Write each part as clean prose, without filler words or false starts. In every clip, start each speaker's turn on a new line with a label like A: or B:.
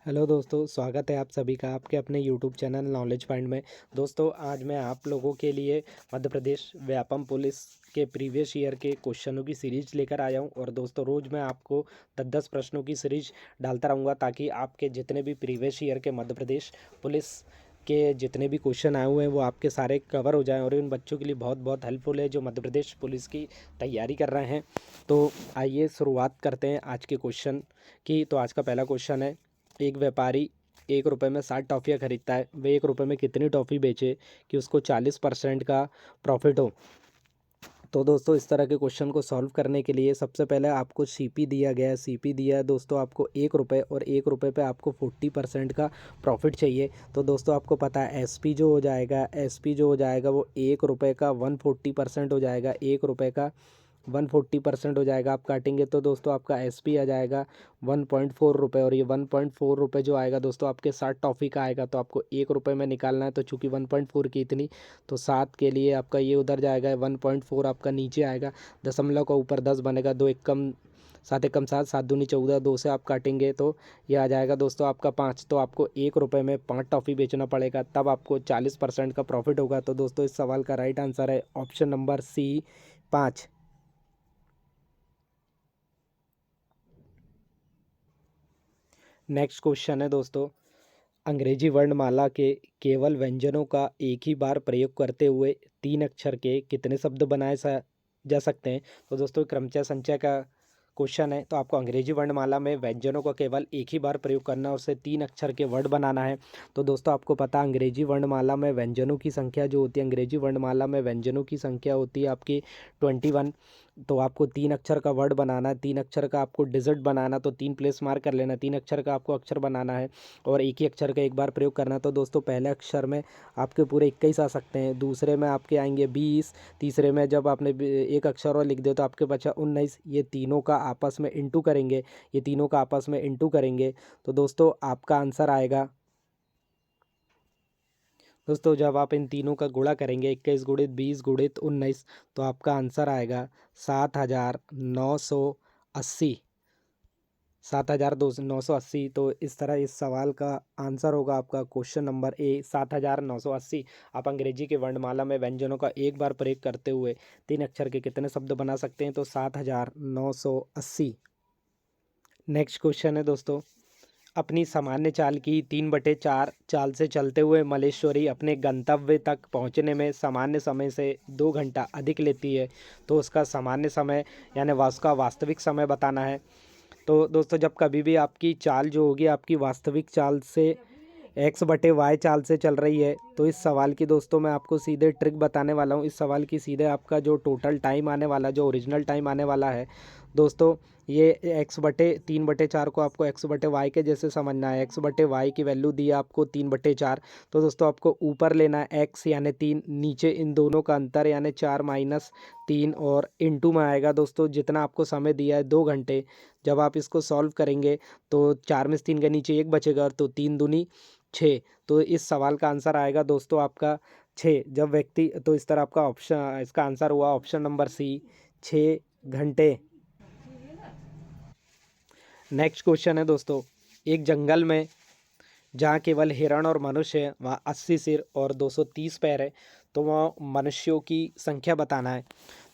A: Hello दोस्तों, स्वागत है आप सभी का आपके अपने यूट्यूब चैनल नॉलेज पॉइंट में। दोस्तों, आज मैं आप लोगों के लिए मध्य प्रदेश व्यापम पुलिस के प्रीवियस ईयर के क्वेश्चनों की सीरीज लेकर आया हूं। और दोस्तों, रोज़ मैं आपको 10-10 प्रश्नों की सीरीज डालता रहूँगा ताकि आपके जितने भी प्रीवियस ईयर के मध्य प्रदेश पुलिस के जितने भी क्वेश्चन आए हुए हैं वो आपके सारे कवर हो जाएं और इन बच्चों के लिए बहुत बहुत हेल्पफुल है जो मध्य प्रदेश पुलिस की तैयारी कर रहे हैं। तो आइए शुरुआत करते हैं आज के क्वेश्चन की। तो आज का पहला क्वेश्चन है, एक व्यापारी 1 रुपये में 60 टॉफ़ियाँ खरीदता है। वह 1 रुपये में कितनी टॉफ़ी बेचे कि उसको 40% का प्रॉफिट हो। तो दोस्तों, इस तरह के क्वेश्चन को सॉल्व करने के लिए सबसे पहले आपको सीपी दिया गया है। सीपी दिया है दोस्तों आपको 1 रुपये, और 1 रुपये पे आपको 40% का प्रॉफिट चाहिए। तो दोस्तों, आपको पता है एसपी जो हो जाएगा, एसपी जो हो जाएगा वो 1 रुपये का 140% हो जाएगा। 1 रुपये का 140% हो जाएगा। आप काटेंगे तो दोस्तों आपका एसपी आ जाएगा 1.4 रुपये, और ये 1.4 रुपये जो आएगा दोस्तों आपके 60 टॉफ़ी का आएगा। तो आपको 1 रुपये में निकालना है, तो चूंकि 1.4 की इतनी, तो 7 के लिए आपका ये उधर जाएगा, 1.4 आपका नीचे आएगा। दशमलव का ऊपर 10 बनेगा, 2 एक कम 7 एक कम 7, 7 दूनी 14, 2 से आप काटेंगे तो ये आ जाएगा दोस्तों आपका 5। तो आपको 1 रुपये में 5 टॉफ़ी बेचना पड़ेगा, तब आपको 40% का प्रॉफिट होगा। तो दोस्तों, इस सवाल का राइट आंसर है option number C, 5। Next question है दोस्तों, अंग्रेजी वर्णमाला के केवल व्यंजनों का एक ही बार प्रयोग करते हुए 3 अक्षर के कितने शब्द बनाए जा सकते हैं। तो दोस्तों, क्रमचय संचय का क्वेश्चन है। तो आपको अंग्रेजी वर्णमाला में व्यंजनों का केवल एक ही बार प्रयोग करना है, उससे 3 अक्षर के वर्ड बनाना है। तो दोस्तों, आपको पता है अंग्रेजी वर्णमाला में व्यंजनों की संख्या जो होती है, अंग्रेजी वर्णमाला में व्यंजनों की संख्या होती है आपकी 21। तो आपको 3 अक्षर का वर्ड बनाना है, 3 अक्षर का आपको डिजिट बनाना, तो 3 प्लेस मार्क कर लेना। 3 अक्षर का आपको अक्षर बनाना है और एक ही अक्षर का एक बार प्रयोग करना है। तो दोस्तों, पहले अक्षर में आपके पूरे 21 आ सकते हैं, दूसरे में आपके आएंगे 20, तीसरे में जब आपने एक अक्षर और लिख दिया तो आपके बचा 19। ये तीनों का आपस में इंटू करेंगे, ये तीनों का आपस में इंटू करेंगे, तो दोस्तों आपका आंसर आएगा। दोस्तों, जब आप इन तीनों का गुणा करेंगे, 21 गुणित 20 गुणित 19, तो आपका आंसर आएगा 7,980। 7,980। तो इस तरह इस सवाल का आंसर होगा आपका क्वेश्चन नंबर ए, 7,980। आप अंग्रेजी के वर्णमाला में व्यंजनों का एक बार प्रयोग करते हुए 3 अक्षर के कितने शब्द बना सकते हैं। तो 7,980। नेक्स्ट क्वेश्चन है दोस्तों, अपनी सामान्य चाल की 3/4 चाल से चलते हुए मलेश्वरी अपने गंतव्य तक पहुंचने में सामान्य समय से 2 घंटा अधिक लेती है। तो उसका सामान्य समय यानी उसका वास्तविक समय बताना है। तो दोस्तों, जब कभी भी आपकी चाल जो होगी आपकी वास्तविक चाल से x/y चाल से चल रही है, तो इस सवाल की दोस्तों मैं आपको सीधे ट्रिक बताने वाला हूँ। इस सवाल की सीधे आपका जो टोटल टाइम आने वाला, जो ओरिजिनल टाइम आने वाला है दोस्तों, ये x/3/4 को आपको x/y के जैसे समझना है। x/y की वैल्यू दी है आपको 3/4। तो दोस्तों, आपको ऊपर लेना है x यानी 3, नीचे इन दोनों का अंतर यानी 4 माइनस 3, और इनटू में आएगा दोस्तों जितना आपको समय दिया है 2 घंटे। जब आप इसको सॉल्व करेंगे तो 4 में से 3 के नीचे 1 बचेगा, तो 3 दूनी 6। तो इस सवाल का आंसर आएगा दोस्तों आपका 6। जब व्यक्ति, तो इस तरह आपका ऑप्शन, इसका आंसर हुआ ऑप्शन नंबर सी, 6 घंटे। नेक्स्ट क्वेश्चन है दोस्तों, एक जंगल में जहाँ केवल हिरण और मनुष्य है वहाँ 80 सिर और 230 पैर है। तो वहाँ मनुष्यों की संख्या बताना है।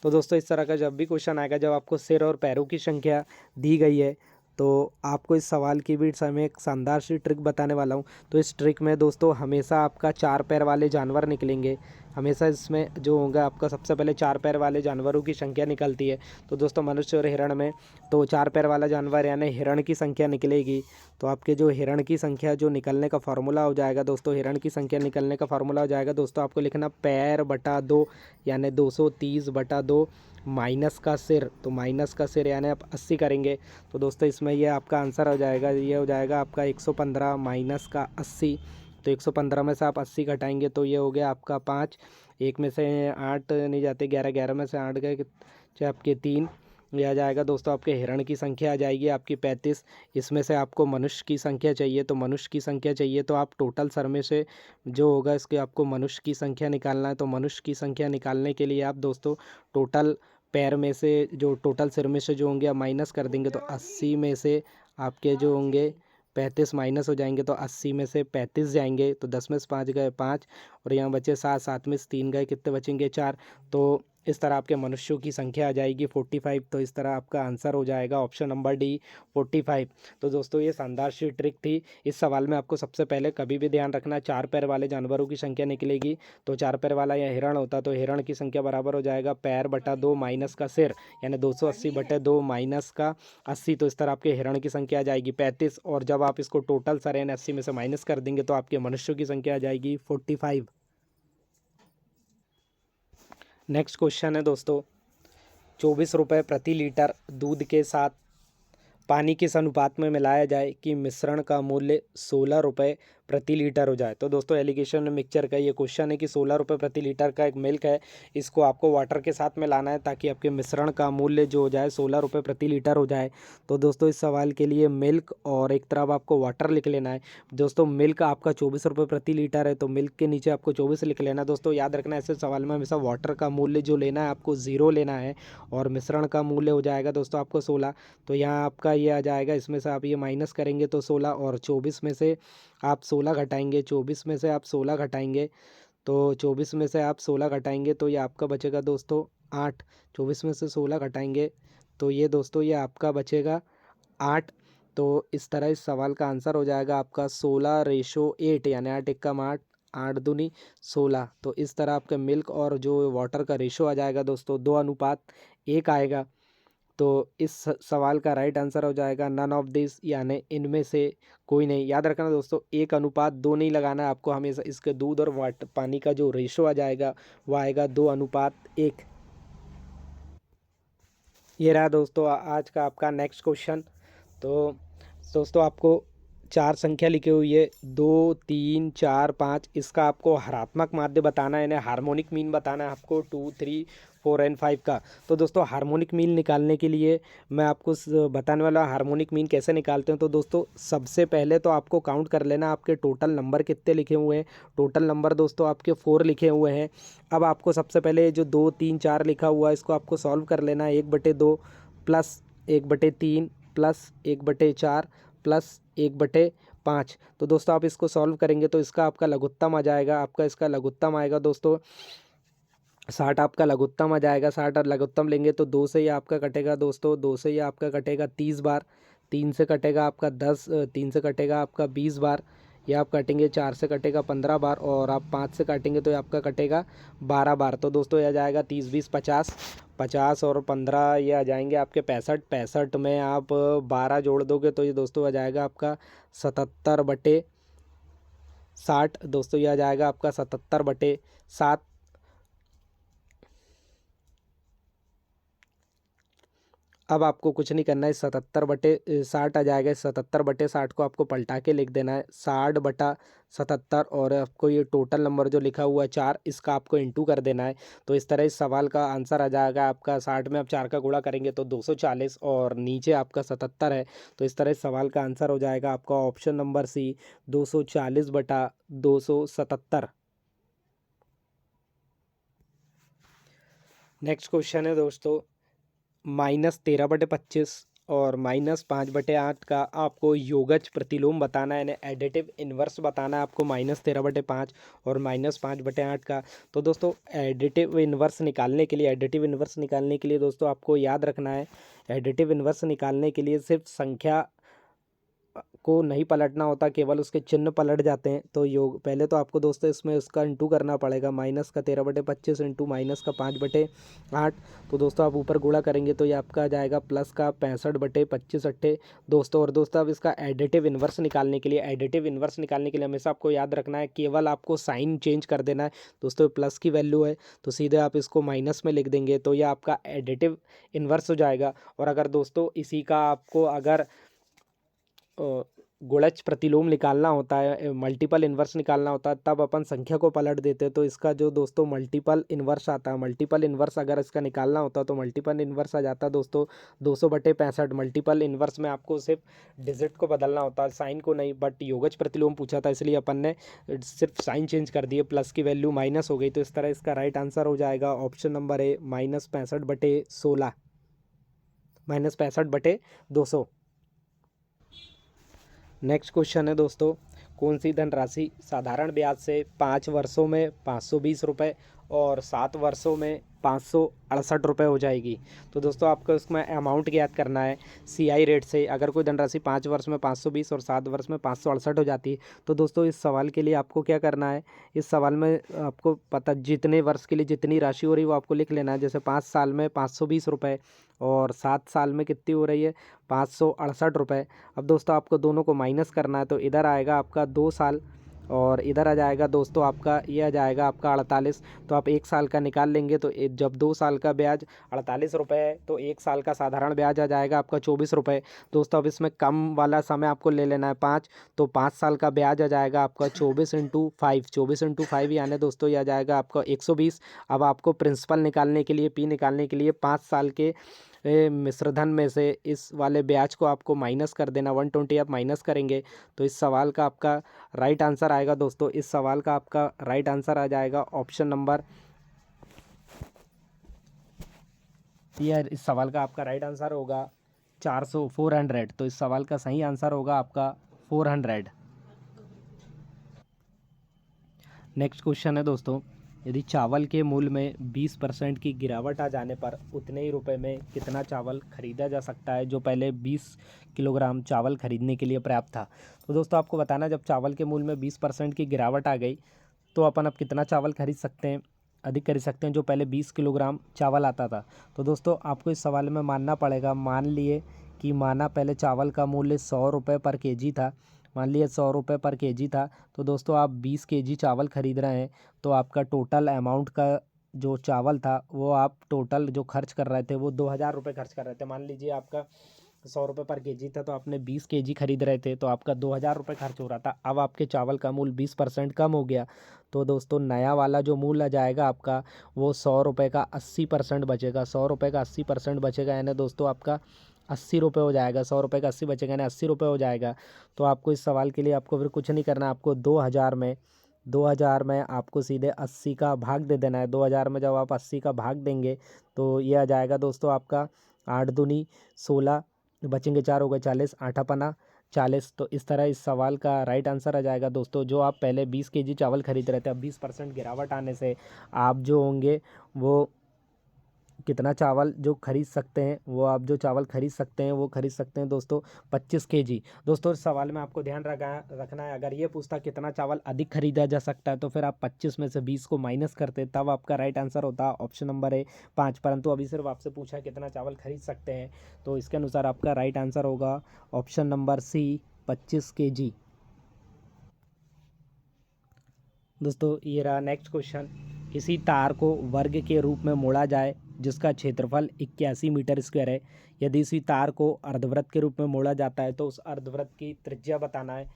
A: तो दोस्तों, इस तरह का जब भी क्वेश्चन आएगा, जब आपको सिर और पैरों की संख्या दी गई है, तो आपको इस सवाल की भी मैं एक शानदार सी ट्रिक बताने वाला हूँ। तो इस ट्रिक में दोस्तों हमेशा आपका 4 पैर वाले जानवर निकलेंगे। हमेशा इसमें जो होगा आपका सबसे पहले 4 पैर वाले जानवरों की संख्या निकलती है। तो दोस्तों, मनुष्य और हिरण में तो 4 पैर वाला जानवर यानी हिरण की संख्या निकलेगी। तो आपके जो हिरण की संख्या जो निकलने का फार्मूला हो जाएगा दोस्तों, हिरण की संख्या निकलने का फार्मूला हो जाएगा दोस्तों, आपको लिखना पैर बटा 2 यानी 230/2 माइनस का सिर। तो माइनस का सिर यानी आप 80 करेंगे। तो दोस्तों, इसमें ये आपका आंसर हो जाएगा, ये हो जाएगा आपका 115 माइनस का 80। तो 115 में से आप 80 घटाएंगे तो ये हो गया आपका 5। एक में से 8 नहीं जाते, 11, 11 में से 8 गए, चाहे आपके 3। यह आ जाएगा दोस्तों, आपके हिरण की संख्या आ जाएगी आपकी 35। इसमें से आपको मनुष्य की संख्या चाहिए, तो मनुष्य की संख्या चाहिए तो आप टोटल सर में से जो होगा इसके आपको मनुष्य की संख्या निकालना है। तो मनुष्य की संख्या निकालने के लिए आप दोस्तों टोटल पैर में से जो टोटल सिर में से जो होंगे आप माइनस कर देंगे, तो 80 में से आपके जो होंगे 35 माइनस हो जाएंगे तो 80 में से 35 जाएंगे, तो 10 में से 5 गए 5, और यहाँ बचे 7, 7 में से 3 गए, कितने बचेंगे 4। तो इस तरह आपके मनुष्यों की संख्या आ जाएगी 45। तो इस तरह आपका आंसर हो जाएगा ऑप्शन नंबर डी 45। तो दोस्तों ये शानदार सी ट्रिक थी। इस सवाल में आपको सबसे पहले कभी भी ध्यान रखना, 4 पैर वाले जानवरों की संख्या निकलेगी। तो 4 पैर वाला या हिरण होता तो हिरण की संख्या बराबर हो जाएगा पैर बटा 2 माइनस का सिर, यानी 280 बटे 2 माइनस का 80। तो इस तरह आपके हिरण की संख्या आ जाएगी 35, और जब आप इसको टोटल सर यानी 80 में से माइनस कर देंगे तो आपके मनुष्यों की संख्या आ जाएगी 45। नेक्स्ट क्वेश्चन है दोस्तों, 24 रुपये प्रति लीटर दूध के साथ पानी किस अनुपात में मिलाया जाए कि मिश्रण का मूल्य 16 रुपये प्रति लीटर हो जाए। तो दोस्तों एलिगेशन मिक्सचर का ये क्वेश्चन है कि 16 रुपये प्रति लीटर का एक मिल्क है, इसको आपको वाटर के साथ मिलाना है ताकि आपके मिश्रण का मूल्य जो हो जाए 16 रुपये प्रति लीटर हो जाए। तो दोस्तों इस सवाल के लिए मिल्क और एक तरफ आपको वाटर लिख लेना है। दोस्तों मिल्क आपका 24 रुपये प्रति लीटर है, तो मिल्क के नीचे आपको 24 लिख लेना है। दोस्तों याद रखना ऐसे सवाल में हमेशा वाटर का मूल्य जो लेना है आपको 0 लेना है, और मिश्रण का मूल्य हो जाएगा दोस्तों आपको 16। तो यहाँ आपका ये आ जाएगा, इसमें से आप ये माइनस करेंगे तो 16, और 24 में से आप 16 घटाएंगे, 24 में से आप 16 घटाएंगे, तो 24 में से आप 16 घटाएंगे तो ये आपका बचेगा दोस्तों 8। 24 में से 16 घटाएंगे तो ये दोस्तों ये आपका बचेगा 8। तो इस तरह इस सवाल का आंसर हो जाएगा आपका 16:8, यानी 8 एकम 8, 8 दूनी 16। तो इस तरह आपका मिल्क और जो वाटर का रेशो आ जाएगा दोस्तों 2:1 आएगा। तो इस सवाल का राइट आंसर हो जाएगा नन ऑफ दिस, यानी इनमें से कोई नहीं। याद रखना दोस्तों 1:2 नहीं लगाना है आपको हमेशा, इसके दूध और वाटर पानी का जो रेशो आ जाएगा वो आएगा 2:1। ये रहा दोस्तों आज का आपका नेक्स्ट क्वेश्चन। तो दोस्तों आपको 4 संख्या लिखी हुई है 2, 3, 4, 5, इसका आपको हरात्मक माध्य बताना है, यानी हार्मोनिक मीन बताना है आपको 2, 3, 4 एंड 5 का। तो दोस्तों हार्मोनिक मीन निकालने के लिए मैं आपको बताने वाला हार्मोनिक मीन कैसे निकालते हैं। तो दोस्तों सबसे पहले तो आपको काउंट कर लेना आपके टोटल नंबर कितने लिखे हुए हैं। टोटल नंबर दोस्तों आपके 4 लिखे हुए हैं। अब आपको सबसे पहले जो 2, 3, 4 लिखा हुआ है इसको आपको सॉल्व कर लेना है। 1/2 प्लस 1/3 प्लस 1/4 प्लस 1/5। तो दोस्तों आप इसको सॉल्व करेंगे तो इसका आपका लघुत्तम आ जाएगा, आपका इसका लघुत्तम आएगा दोस्तों 60। आपका लघुत्तम आ जाएगा 60, और लघुत्तम लेंगे तो 2 से ये आपका कटेगा दोस्तों, 2 से ये आपका कटेगा 30 बार, 3 से कटेगा आपका 10, 3 से कटेगा आपका 20 बार, ये आप काटेंगे 4 से कटेगा 15 बार, और आप 5 से काटेंगे तो ये आपका कटेगा 12 बार। तो दोस्तों ये आ जाएगा 30, 20, 50, 50 और 15 ये आ जाएंगे आपके 65। 65 में आप 12 जोड़ दोगे तो ये दोस्तों आ जाएगा आपका 77/60। दोस्तों ये आ जाएगा आपका 77/7। अब आपको कुछ नहीं करना है, 77/60 आ जाएगा। 77/60 को आपको पलटा के लिख देना है 60/77, और आपको ये टोटल नंबर जो लिखा हुआ है 4, इसका आपको इंटू कर देना है। तो इस तरह इस सवाल का आंसर आ जाएगा आपका 60 में आप 4 का गुणा करेंगे तो 240, और नीचे आपका 77 है। तो इस तरह इस सवाल का आंसर हो जाएगा आपका option number C 240/277। Next question है दोस्तों, -13/25 और -5/8 का आपको योगज प्रतिलोम बताना है, यानी एडिटिव इन्वर्स बताना है आपको -13/5 और -5/8 का। तो दोस्तों एडिटिव इन्वर्स निकालने के लिए दोस्तों आपको याद रखना है, एडिटिव इन्वर्स निकालने के लिए सिर्फ संख्या को नहीं पलटना होता, केवल उसके चिन्ह पलट जाते हैं। तो योग पहले तो आपको दोस्तों इसमें उसका इंटू करना पड़ेगा, -13/25 इंटू -5/8। तो दोस्तों आप ऊपर गुणा करेंगे तो ये आपका आ जाएगा प्लस का 65/25 दोस्तों। और दोस्तों अब इसका एडिटिव इन्वर्स निकालने के लिए हमेशा आपको याद रखना है, केवल आपको साइन चेंज कर देना है। दोस्तों प्लस की वैल्यू है तो सीधे आप इसको माइनस में लिख देंगे तो ये आपका एडिटिव इन्वर्स हो जाएगा। और अगर दोस्तों इसी का आपको अगर गुणज प्रतिलोम निकालना होता है, मल्टीपल इन्वर्स निकालना होता है, तब अपन संख्या को पलट देते हैं। तो इसका जो दोस्तों मल्टीपल इन्वर्स आता है, मल्टीपल इन्वर्स अगर इसका निकालना होता तो मल्टीपल इन्वर्स आ जाता दोस्तों 200/65। मल्टीपल इन्वर्स में आपको सिर्फ डिजिट को बदलना होता है, साइन को नहीं। बट योगज प्रतिलोम पूछा था इसलिए अपन ने सिर्फ साइन चेंज कर दिए, प्लस की वैल्यू माइनस हो गई। तो इस तरह इसका राइट आंसर हो जाएगा option number A -65/16, -65/200। Next question है दोस्तों, कौन सी धनराशि साधारण ब्याज से 5 वर्षों में 520 रुपये और 7 वर्षों में 568 रुपये हो जाएगी। तो दोस्तों आपको इसमें अमाउंट ज्ञात करना है सीआई रेट से। अगर कोई धनराशि 5 वर्ष में 520 और 7 वर्ष में 568 हो जाती है तो दोस्तों इस सवाल के लिए आपको क्या करना है, इस सवाल में आपको पता जितने वर्ष के लिए जितनी राशि हो रही है वो आपको लिख लेना है। जैसे 5 साल में 520 रुपये और 7 साल में कितनी हो रही है 568 रुपये। अब दोस्तों आपको दोनों को माइनस करना है, तो इधर आएगा आपका 2 साल और इधर आ जाएगा दोस्तों आपका ये आ जाएगा आपका 48। तो आप 1 साल का निकाल लेंगे तो जब 2 साल का ब्याज 48 रुपये है तो 1 साल का साधारण ब्याज आ जाएगा आपका 24 रुपये। दोस्तों अब इसमें कम वाला समय आपको ले लेना है 5, तो 5 साल का ब्याज आ जाएगा आपका 24 × 5 यानी दोस्तों ये आ जाएगा आपका 120। अब आपको प्रिंसिपल निकालने के लिए पी निकालने के लिए 5 साल के मिश्रधन में से इस वाले ब्याज को आपको माइनस कर देना। 120 आप माइनस करेंगे तो इस सवाल का आपका राइट आंसर आएगा दोस्तों, इस सवाल का आपका राइट आंसर आ जाएगा ऑप्शन नंबर यार इस सवाल का आपका राइट आंसर होगा 400। तो इस सवाल का सही आंसर होगा आपका 400। नेक्स्ट क्वेश्चन है दोस्तों, यदि चावल के मूल्य में 20% की गिरावट आ जाने पर उतने ही रुपए में कितना चावल खरीदा जा सकता है जो पहले 20 किलोग्राम चावल खरीदने के लिए पर्याप्त था। तो दोस्तों आपको बताना जब चावल के मूल्य में 20% की गिरावट आ गई तो अपन अब कितना चावल खरीद सकते हैं, अधिक खरीद सकते हैं जो पहले 20 किलोग्राम चावल आता था। तो दोस्तों आपको इस सवाल में मानना पड़ेगा, मान लिए कि माना पहले चावल का मूल्य 100 रुपये पर केजी था, मान लिया 100 रुपये पर केजी था। तो दोस्तों आप 20 केजी चावल खरीद रहे हैं तो आपका टोटल अमाउंट का जो चावल था वो आप टोटल जो खर्च कर रहे थे वो 2000 रुपये खर्च कर रहे थे। मान लीजिए आपका 100 रुपये पर केजी था तो आपने 20 केजी खरीद रहे थे तो आपका 2000 रुपये खर्च हो रहा था। अब आपके चावल का मूल्य 20% कम हो गया तो दोस्तों नया वाला जो मूल्य आ जाएगा आपका वो 100 रुपये का 80% बचेगा। 100 रुपये का 80% बचेगा यानी दोस्तों आपका 80 रुपये हो जाएगा। 100 रुपये का 80 बचेगा यानी 80 रुपये हो जाएगा। तो आपको इस सवाल के लिए आपको फिर कुछ नहीं करना, आपको 2000 में आपको सीधे 80 का भाग दे देना है। 2000 में जब आप 80 का भाग देंगे तो ये आ जाएगा दोस्तों आपका 8 दूनी 16, बचेंगे 4 हो गए 40, 8 अपना 40। तो इस तरह इस सवाल का राइट आंसर आ जाएगा दोस्तों, जो आप पहले 20 केजी चावल खरीद रहे थे अब 20% गिरावट आने से आप जो होंगे वो कितना चावल जो खरीद सकते हैं, वो आप जो चावल खरीद सकते हैं वो खरीद सकते हैं दोस्तों 25 केजी। दोस्तों इस सवाल में आपको ध्यान रखना है, अगर ये पूछता कितना चावल अधिक खरीदा जा सकता है तो फिर आप 25 में से 20 को माइनस करते तब आपका राइट आंसर होता ऑप्शन नंबर है 5। परंतु अभी सिर्फ आपसे पूछा कितना चावल खरीद सकते हैं तो इसके अनुसार आपका राइट आंसर होगा ऑप्शन नंबर सी 25 केजी। दोस्तों ये रहा नेक्स्ट क्वेश्चन, किसी तार को वर्ग के रूप में मोड़ा जाए जिसका क्षेत्रफल 81 मीटर स्क्वायर है। यदि इसी तार को अर्धवृत्त के रूप में मोड़ा जाता है तो उस अर्धवृत्त की त्रिज्या बताना है।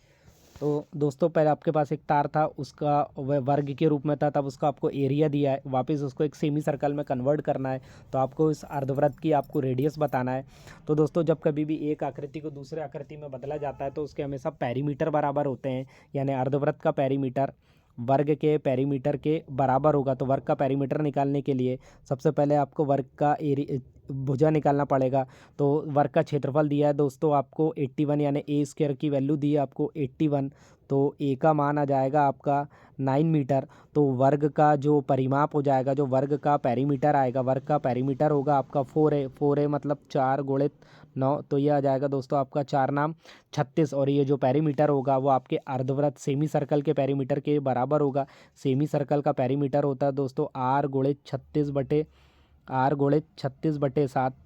A: तो दोस्तों पहले आपके पास एक तार था, उसका वह वर्ग के रूप में था, तब उसका आपको एरिया दिया है, वापस उसको एक सेमी सर्कल में कन्वर्ट करना है तो आपको इस अर्धवृत्त की आपको रेडियस बताना है। तो दोस्तों जब कभी भी एक आकृति को दूसरे आकृति में बदला जाता है तो उसके हमेशा पेरीमीटर बराबर होते हैं, यानी अर्धवृत्त का पेरीमीटर वर्ग के पेरीमीटर के बराबर होगा। तो वर्ग का पेरीमीटर निकालने के लिए सबसे पहले आपको वर्ग का भुजा निकालना पड़ेगा। तो वर्ग का क्षेत्रफल दिया है दोस्तों आपको 81, यानी ए स्क्वायर की वैल्यू दी है आपको 81, तो ए का मान आ जाएगा आपका 9 मीटर। तो वर्ग का जो परिमाप हो जाएगा, जो वर्ग का पेरीमीटर आएगा, वर्ग का पेरीमीटर होगा आपका 4a मतलब 4 गुणित 9, तो ये आ जाएगा दोस्तों आपका 4 नाम 36। और ये जो पेरीमीटर होगा वो आपके अर्धवृत्त सेमी सर्कल के पेरीमीटर के बराबर होगा। सेमी सर्कल का पेरीमीटर होता है दोस्तों आर गुणित 36/7।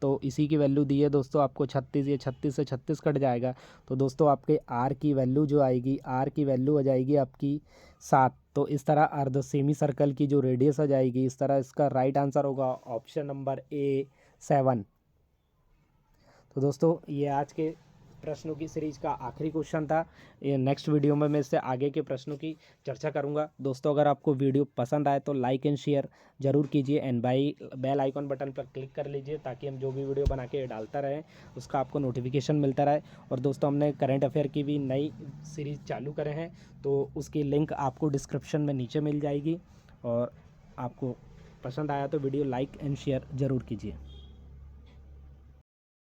A: तो इसी की वैल्यू दी है दोस्तों आपको 36, ये 36 से 36 कट जाएगा तो दोस्तों आपके आर की वैल्यू जो आएगी, आर की वैल्यू आ जाएगी आपकी 7। तो इस तरह अर्ध सेमी सर्कल की जो रेडियस आ जाएगी, इस तरह इसका राइट आंसर होगा ऑप्शन नंबर ए 7। तो दोस्तों ये आज के प्रश्नों की सीरीज का आखिरी क्वेश्चन था। ये नेक्स्ट वीडियो में मैं इससे आगे के प्रश्नों की चर्चा करूंगा। दोस्तों अगर आपको वीडियो पसंद आए तो लाइक एंड शेयर जरूर कीजिए एंड बेल आइकॉन बटन पर क्लिक कर लीजिए ताकि हम जो भी वीडियो बना के डालता रहें उसका आपको नोटिफिकेशन मिलता रहे। और दोस्तों हमने करंट अफेयर की भी नई सीरीज़ चालू करे हैं तो उसकी लिंक आपको डिस्क्रिप्शन में नीचे मिल जाएगी। और आपको पसंद आया तो वीडियो लाइक एंड शेयर ज़रूर कीजिए।